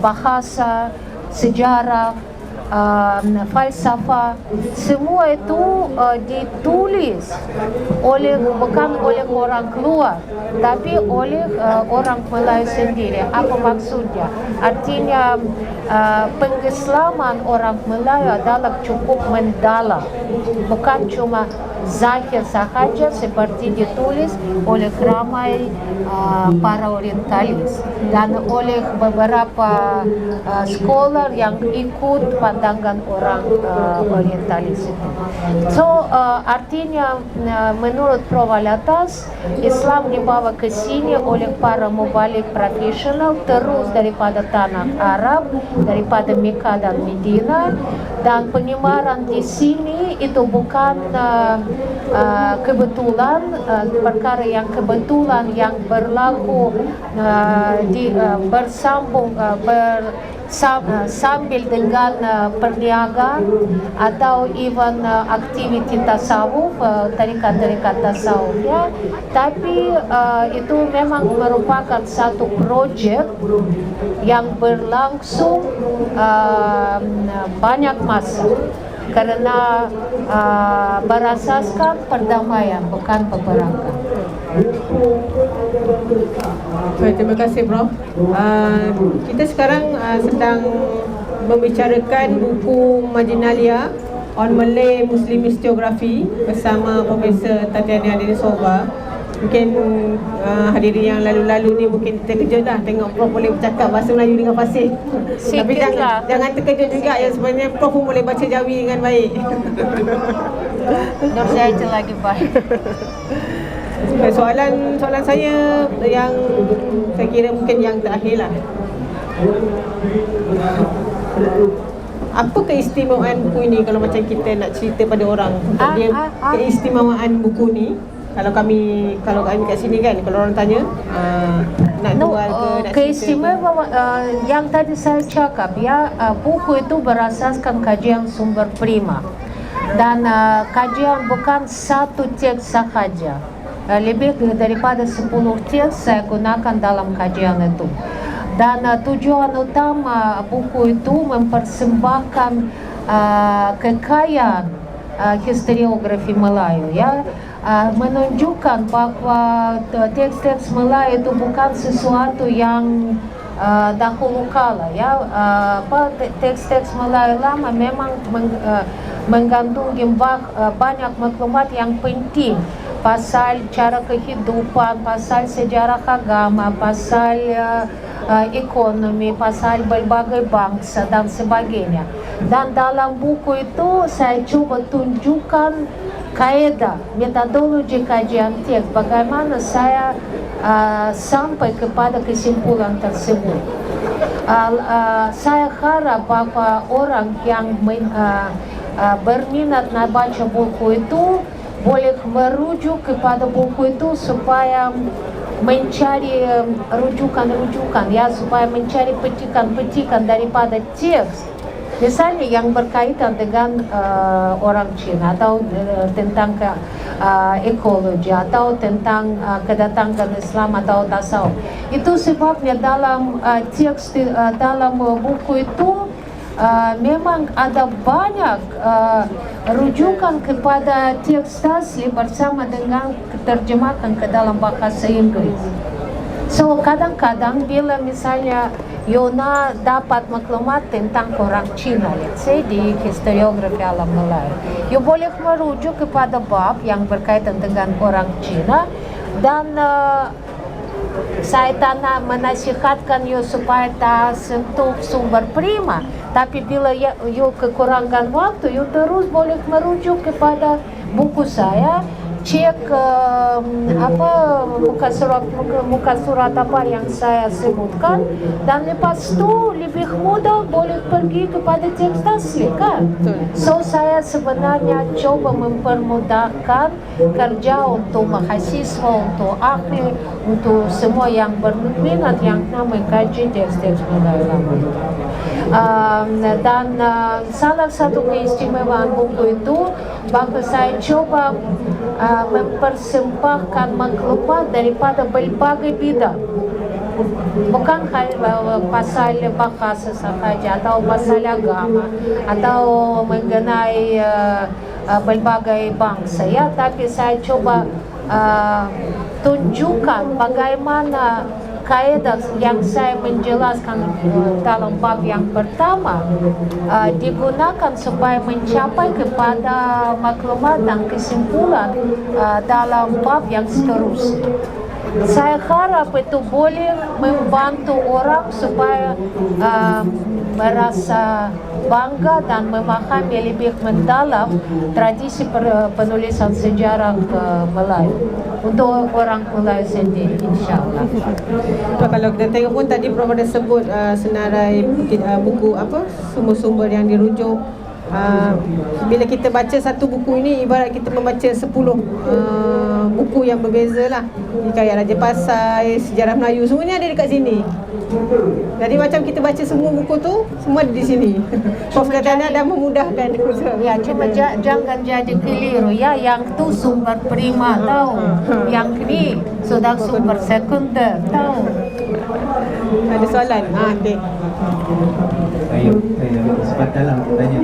bahasa, sejarah, falsafah, semua itu ditulis bukan oleh orang luar, tapi oleh orang Melayu sendiri. Apa maksudnya? Artinya pengislaman orang Melayu adalah cukup mendalam, bukan cuma zahir sahaja seperti ditulis oleh ramai para orientalis dan oleh beberapa scholar yang ikut pandangan orang orientalis itu. So artinya menurut Provaliatas, Islam dibawa ke sini oleh para mubalik profesional terus daripada tanah Arab, daripada Mekah dan Medina, dan penyebaran di sini itu bukan kebetulan, perkara yang kebetulan yang berlaku bersambung sambil dengan perniagaan atau even aktiviti tasawuf, tarikat-tarikat tasawuf ya. Tapi itu memang merupakan satu projek yang berlangsung banyak masa karena berasaskan perdamaian, bukan peperangan. Baik, terima kasih Prof. Kita sekarang sedang membicarakan buku Marginalia on Malay Muslim Historiography bersama Profesor Tatiana Denisova. Mungkin hadirin yang lalu-lalu ni mungkin terkejut dah tengok Prof boleh bercakap bahasa Melayu dengan fasih. Tapi jangan terkejut juga ya, sebenarnya Prof pun boleh baca Jawi dengan baik. Nur saya je lagi baik. Soalan saya yang saya kira mungkin yang terakhir lah. Apa keistimewaan buku ini kalau macam kita nak cerita pada orang? Keistimewaan buku ni, kalau kami kat sini kan, kalau orang tanya nak jual ke nak keistimewaan yang tadi saya cakap ya, buku itu berasaskan kajian sumber prima dan kajian bukan satu teks sahaja. Lebih daripada 10 teks saya gunakan dalam kajian itu. Dan tujuan utama buku itu mempersembahkan kekayaan historiografi Melayu ya, menunjukkan bahwa teks-teks Melayu itu bukan sesuatu yang dahulu kala ya. Teks-teks Melayu lama memang mengandungi banyak maklumat yang penting pasal cara kehidupan, pasal sejarah agama, pasal ekonomi, pasal berbagai bangsa dan sebagainya. Dan dalam buku itu saya coba tunjukkan kaedah, metodologi kajian teks, bagaimana saya sampai kepada kesimpulan tersebut. Saya harap bahwa orang yang berminat nak baca buku itu boleh merujuk kepada buku itu supaya mencari rujukan-rujukan ya, supaya mencari petikan-petikan daripada teks misalnya yang berkaitan dengan orang Cina atau tentang ekologi atau tentang kedatangan Islam atau tasawuf. Itu sebabnya dalam teks dalam buku itu memang ada banyak rujukan kepada teks asli bersama dengan terjemahan ke dalam bahasa Inggris. So kadang-kadang bila misalnya Yona dapat maklumat tentang orang Cina, let's say di historiografi alam Melayu, you boleh merujuk kepada bab yang berkaitan dengan orang Cina dan saya tak nak menasihatkan you supaya tak sentuh sumber prima. Tapi bila you kekurangan waktu, you terus boleh merujuk kepada buku saya, cek muka surat apa yang saya sebutkan, dan lepas tu lebih mudah boleh pergi kepada teks asli kan. So saya sebenarnya coba mempermudahkan kerja untuk mahasiswa, untuk ahli, untuk semua yang berminat yang nak mengkaji teks-teks Melayu lama. Dan salah satu keistimewaan buku itu bahwa saya coba mempersembahkan maklumat daripada berbagai bidang. Bukan hanya pasal bahasa sahaja atau pasal agama atau mengenai berbagai bangsa ya, tapi saya coba tunjukkan bagaimana kaidah yang saya menjelaskan dalam bab yang pertama digunakan supaya mencapai kepada maklumat dan kesimpulan dalam bab yang seterusnya. Saya harap itu boleh membantu orang supaya merasa bangga dan memahami lebih mendalam tradisi penulisan sejarah Melayu untuk orang Melayu sendiri, insyaAllah. Kalau kita tengok pun tadi Prof ada sebut senarai buku apa sumber-sumber yang dirujuk. Bila kita baca satu buku ini ibarat kita membaca 10 buku yang berbeza lah. Hikayat Raja Pasai, sejarah Melayu, semuanya ada dekat sini. Jadi macam kita baca semua buku tu, semua ada di sini. Prof katanya dah memudahkan. Ya, cuma jangan jadi keliru ya, yang tu sumber prima tahu, yang ni sudah sumber sekunder tahu. Ada soalan? Okey. Saya kesempatan lah untuk tanya.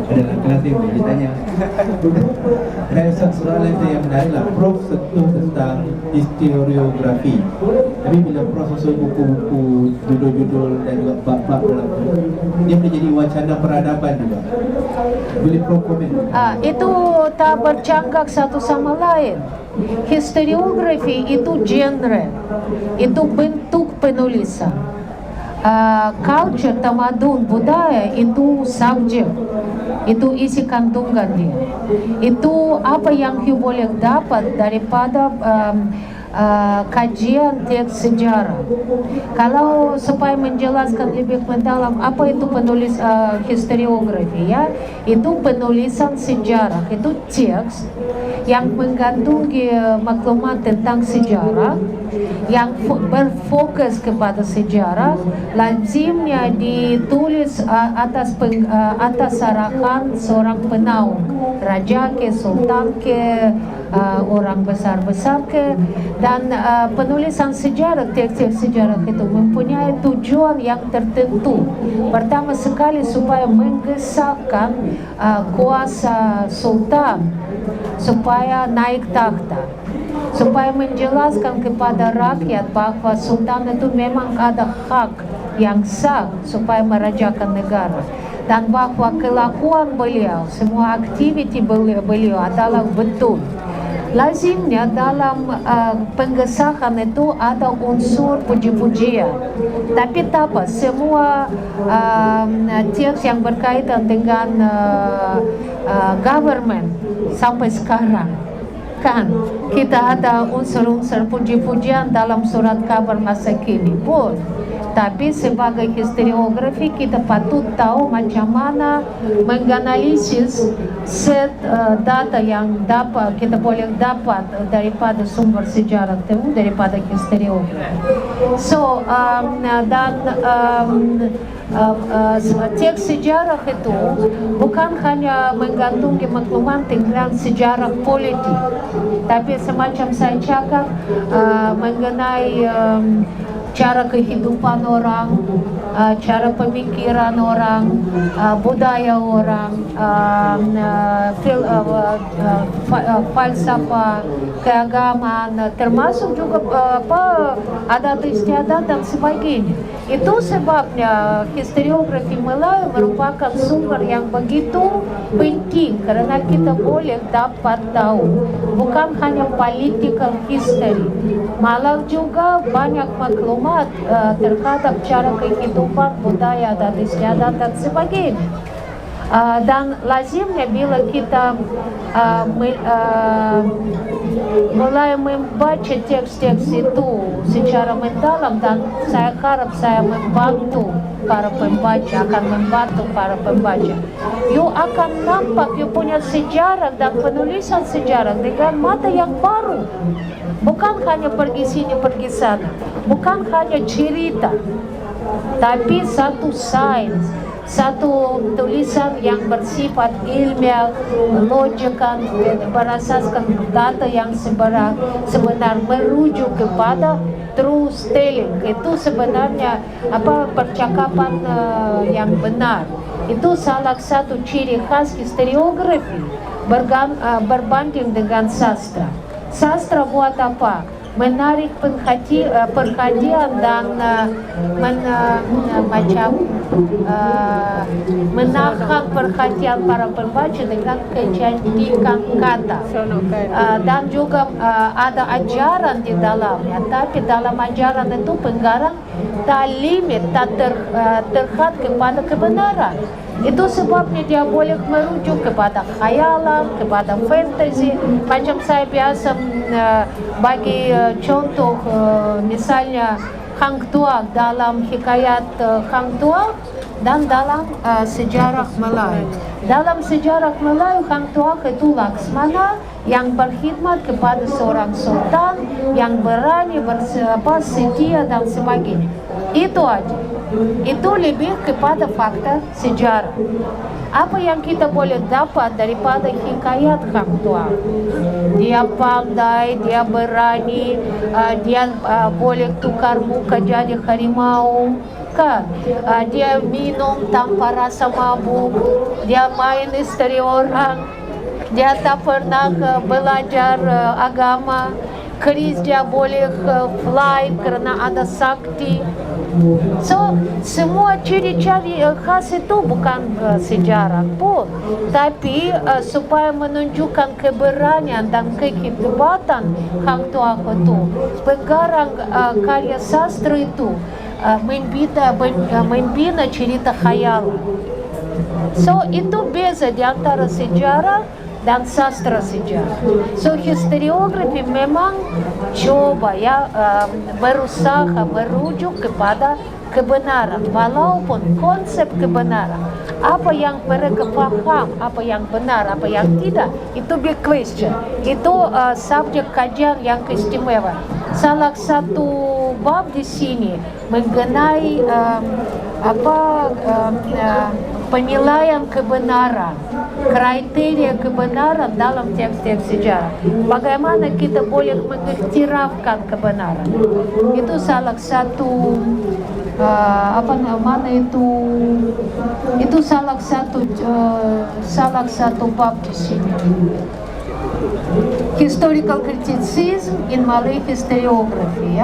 Dalam kelas dia boleh tanya. Ada soalan saya yang menarik lah. Prof sentuh tentang historiografi. Tapi bila Prof susun buku-buku, judul-judul dan juga bab-bab dalam tu, dia boleh jadi wacana peradaban juga. Boleh Prof komen? Itu tak bercanggah satu sama lain. Historiografi itu genre, itu bentuk penulisan. Culture, tamadun, budaya itu subjek, itu isi kandungan dia. Itu apa yang kita boleh dapat daripada kajian teks sejarah. Kalau supaya menjelaskan lebih mendalam apa itu penulis historiografi ya, itu penulisan sejarah, itu teks yang mengandungi maklumat tentang sejarah, yang berfokus kepada sejarah, lazimnya ditulis atas arahan seorang penaung, raja ke, sultan ke, orang besar-besar ke, dan penulisan sejarah, teks-teks sejarah itu mempunyai tujuan yang tertentu. Pertama sekali supaya menggesahkan kuasa sultan supaya naik takhta, supaya menjelaskan kepada rakyat bahwa sultan itu memang ada hak yang sah supaya merajakan negara, dan bahwa kelakuan beliau, semua aktiviti beliau adalah betul. Lazimnya dalam penggesahan itu ada unsur puji-pujian, tapi tak apa, semua teks yang berkaitan dengan government sampai sekarang kan kita ada unsur-unsur puji-pujian dalam surat kabar masa kini pun. Tapi sebagai historiografi kita patut tahu macam mana menganalisis set data yang dapat kita boleh dapat daripada sumber sejarah itu, daripada historiografi. So teks sejarah itu bukan hanya mengandungi maklumat tentang sejarah politik, tapi semacam saya cakap mengenai cara kehidupan orang, cara pemikiran orang, budaya orang, falsafah, keagamaan, termasuk juga adat istiadat dan sebagainya. Itu sebabnya historiografi Melayu merupakan sumber yang begitu penting, karena kita boleh dapat tahu bukan hanya political history, malah juga banyak maklumat terhadap cara kehidupan, budaya dan istiadat dan sebagainya. Dan lazimnya bila kita mulai membaca teks-teks itu secara mendalam, dan saya harap saya membantu para pembaca, akan membantu para pembaca, you akan nampak you punya sejarah dan penulisan sejarah dengan mata yang baru. Bukan hanya pergi sini pergi sana, bukan hanya cerita, tapi satu sains, satu tulisan yang bersifat ilmiah, logikan, berasaskan data yang sebenar merujuk kepada truth telling. Itu sebenarnya percakapan yang benar. Itu salah satu ciri khas historiografi berbanding dengan sastra. Sastra buat apa? Menarik perhatian dan menahan perhatian para pembaca dengan kecantikan kata. Dan juga ada ajaran di dalamnya, tapi dalam ajaran itu penggarang tak limit, tak terhad kepada kebenaran. Itu sebabnya dia boleh merujuk kepada khayalan, kepada fantasi. Macam saya biasa bagi contoh, misalnya Hang Tuah dalam hikayat Hang Tuah dan dalam sejarah Melayu. Dalam sejarah Melayu, Hang Tuah itu Laksmana yang berkhidmat kepada seorang sultan yang berani, setia dan sebagainya. Itu aja. Itu lebih kepada fakta sejarah. Apa yang kita boleh dapat daripada hikayat Hang Tuah? Dia pandai, dia berani, dia boleh tukar muka jadi harimau, kan? Dia minum tanpa rasa mabuk, dia main istri orang, dia tak pernah belajar agama, keris dia boleh fly karena ada sakti. So, semua ciri-ciri khas itu bukan sejarah pun, tapi supaya menunjukkan keberanian dan kehebatan Hang Tuah itu. Penggarang karya sastra itu membina cerita khayal. So, itu beza di antara sejarah dan sastra sejarah. So, historiografi memang coba berusaha merujuk kepada kebenaran, walaupun konsep kebenaran, apa yang mereka paham, apa yang benar, apa yang tidak, itu big question. Itu subjek kajian yang istimewa. Salah satu bab di sini mengenai penilaian kebenaran, kriteria kebenaran dalam teks-teks sejarah. Bagaimana kita boleh mengiktirafkan kebenaran? Itu salah satu itu salah satu bab di sini. Historical criticism in Malay historiography,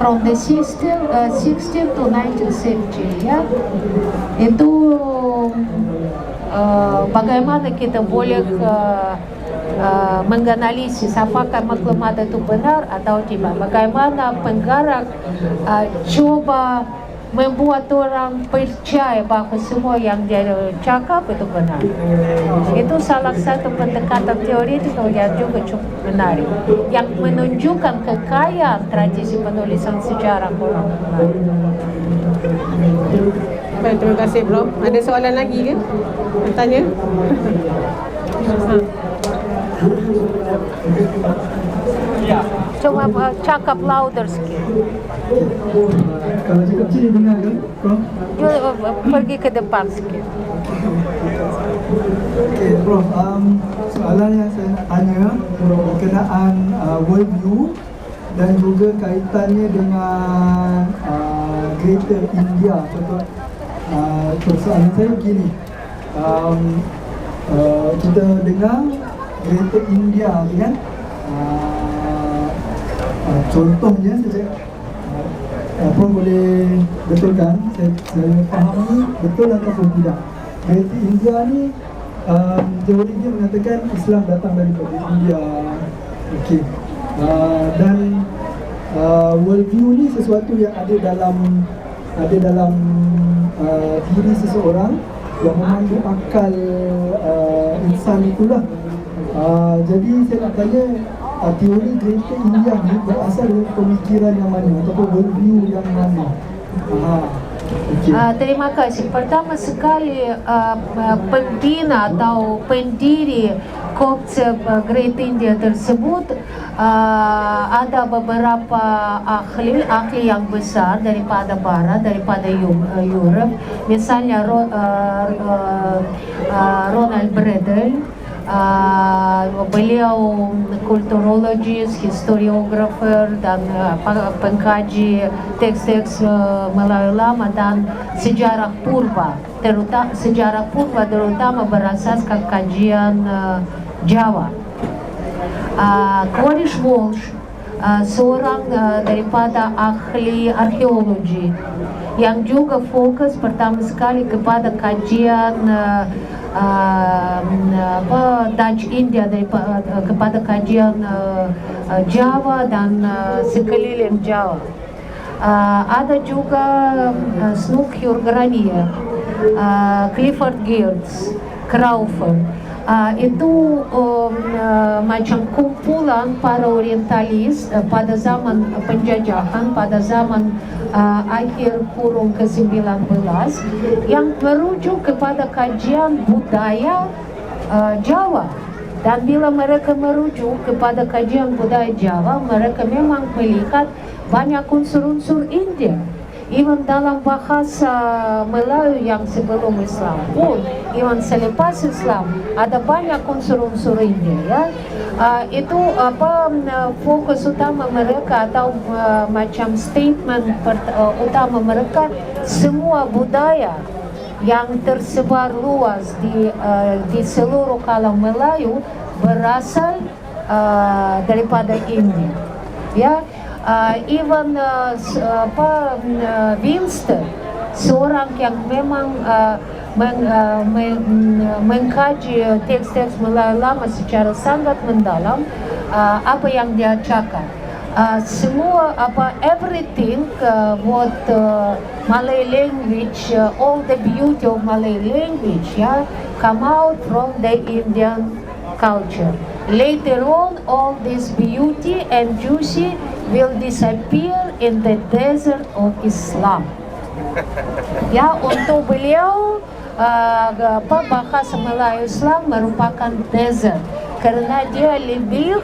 from the 16th to 19th century, itu bagaimana kita boleh menganalisis apakah maklumat itu benar atau tidak. Bagaimana penggarang coba membuat orang percaya bahawa semua yang dia cakap itu benar. Itu salah satu pendekatan teoretik yang juga cukup menarik, yang menunjukkan kekayaan tradisi penulisan sejarah orang Melayu. Baik, terima kasih bro. Ada soalan lagi ke? Tanya? Coba cakap louder sikit. Kalau cakap sini dengar kan, Prof? Pergi ke depan sikit. Okey, Prof. Soalan yang saya nak tanya berkenaan worldview dan juga kaitannya dengan Greater India. Contoh soalan saya begini. Kita dengar Greater India ni kan, contohnya saja, Prof boleh betulkan, saya fahami betul ataupun tidak. Greater India ni teori dia mengatakan Islam datang daripada India. Okey. Dan worldview ni sesuatu yang ada dalam diri seseorang yang memandu akal insan itulah. Jadi saya nak tanya, teori Greater India ni berasal dari pemikiran yang mana ataupun worldview yang mana? Okay. Terima kasih. Pertama sekali, pembina atau pendiri konsep Great India tersebut ada beberapa ahli yang besar daripada Barat, daripada Europe. Misalnya Ronald Bradley, Beliau kulturologis, historiografer dan pengkaji teks-teks Melayu lama dan sejarah purba, terutama berasaskan kajian Jawa. Koris Walsh, seorang daripada ahli arkeologi yang juga fokus pertama sekali kepada kajian Dutch India, kepada kajian Jawa dan sekeliling Jawa. Ada juga Snook Hurgrania, Clifford Geertz, Crawford. Itu macam kumpulan para orientalis pada zaman penjajahan, pada zaman akhir kurun ke-19 yang merujuk kepada kajian budaya Jawa. Dan bila mereka merujuk kepada kajian budaya Jawa, mereka memang melihat banyak unsur-unsur India. Even dalam bahasa Melayu yang sebelum Islam pun, even selepas Islam, ada banyak unsur-unsur India, ya. Itu fokus utama mereka atau macam statement utama mereka, semua budaya yang tersebar luas di seluruh kalang Melayu berasal daripada India, ya. Even Winston, seorang yang memang mengkaji teks-teks Melayu lama secara sangat mendalam, apa yang dia cakap, semua everything what Malay language, all the beauty of Malay language, yeah, come out from the Indian culture. Later on, all this beauty and juicy will disappear in the desert of Islam. Ya, untuk beliau bahasa Melayu Islam merupakan desert karena dia lebih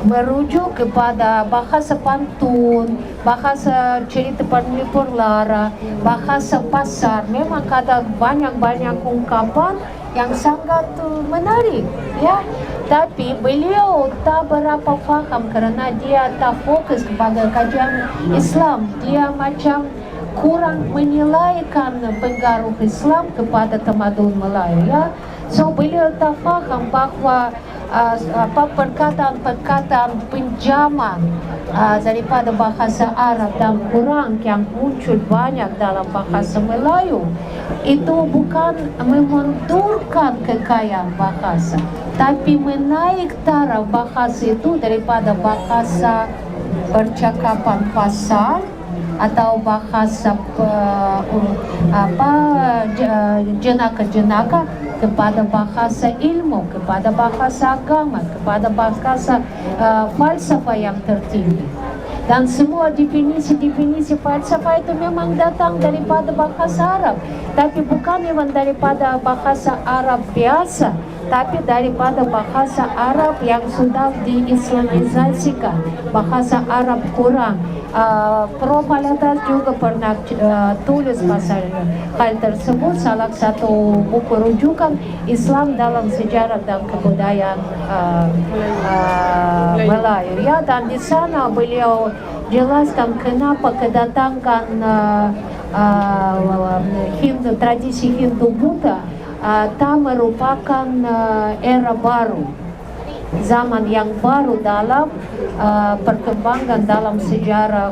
merujuk kepada bahasa pantun, bahasa cerita penulis lara, bahasa pasar. Memang ada banyak-banyak ungkapan yang sangat menarik, ya. Tapi beliau tak berapa faham karena dia tak fokus kepada kajian Islam. Dia macam kurang menilaikan pengaruh Islam kepada tamadun Melayu, ya. So beliau tak faham bahawa perkataan-perkataan pinjaman daripada bahasa Arab dan Quran yang muncul banyak dalam bahasa Melayu itu bukan memundurkan kekayaan bahasa, tapi menaik taraf bahasa itu daripada bahasa percakapan pasar atau bahasa jenaka-jenaka kepada bahasa ilmu, kepada bahasa agama, kepada bahasa falsafah yang tertinggi. Dan semua definisi-definisi falsafah itu memang datang daripada bahasa Arab, tapi bukan memang daripada bahasa Arab biasa, tapi daripada bahasa Arab yang sudah diislamisasikan, bahasa Arab Quran. Prof. Alatas juga pernah tulis pasal hal tersebut, salah satu buku rujukan Islam dalam sejarah dan kebudayaan Melayu, ya. Dan di sana beliau jelaskan kenapa kedatangan tradisi Hindu Buddha tak merupakan era baru, zaman yang baru dalam perkembangan dalam sejarah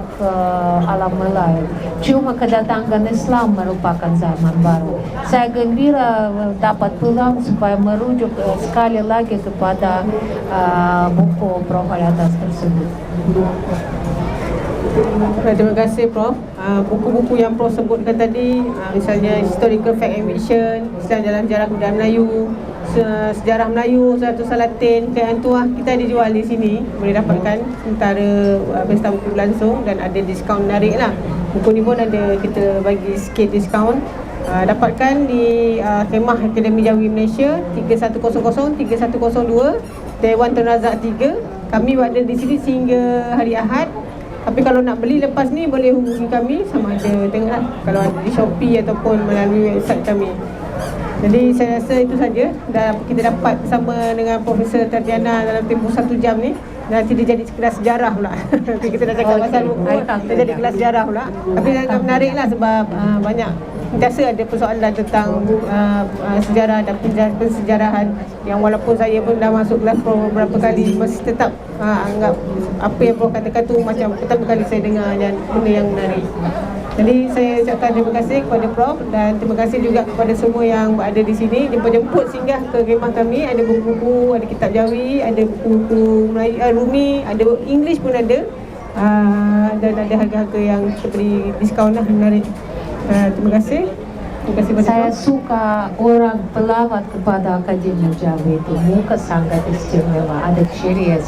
alam Melayu. Cuma kedatangan Islam merupakan zaman baru. Saya gembira dapat pulang supaya merujuk sekali lagi kepada buku Prof. Alatas tersebut. Terima kasih Prof. Buku-buku yang Prof sebutkan tadi, misalnya Historical Fact and Fiction, Islam dalam Sejarah Budaya Melayu, Sejarah Melayu, Satu Salatin, Kekayaan Tuah, kita dijual di sini, boleh dapatkan sementara pesta buku berlangsung dan ada diskaun menarik lah. Buku ni pun ada, kita bagi sikit diskaun. Dapatkan di Khemah Akademi Jawi Malaysia 3100 3102 Dewan Tun Razak 3. Kami berada di sini sehingga hari Ahad. Tapi kalau nak beli lepas ni boleh hubungi kami, sama ada tengoklah kalau ada di Shopee ataupun melalui website kami. Jadi saya rasa itu saja. Dan kita dapat bersama dengan Profesor Tatiana dalam tempoh 1 jam ni. Nanti dia jadi kelas sejarah pula. Nanti kita dah cakap pasal buku, dia jadi kelas sejarah pula. Tapi agak menarik lah sebab banyak sentiasa ada persoalan tentang sejarah dan pensejarahan yang walaupun saya pun dah masuk kelas Prof beberapa kali, masih tetap anggap apa yang Prof katakan tu macam pertama kali saya dengar dan benda yang menarik. Jadi saya ucapkan terima kasih kepada Prof dan terima kasih juga kepada semua yang berada di sini. Jemput singgah ke kemah kami. Ada buku-buku, ada kitab Jawi, ada buku-buku Melayu, Rumi, ada English pun ada. Dan ada harga-harga yang kita beri diskaun lah, menarik. Terima kasih. Terima kasih kepada Saya Prof. suka orang pelawat kepada Akademi Jawi itu muka sangat istimewa, ada ceria.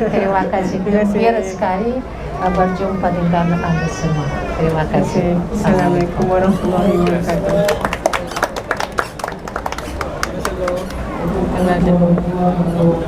Terima kasih. Terima kasih. Gembira sekali berjumpa dengan Anda semua. Terima kasih. Assalamualaikum warahmatullahi wabarakatuh. Terima kasih.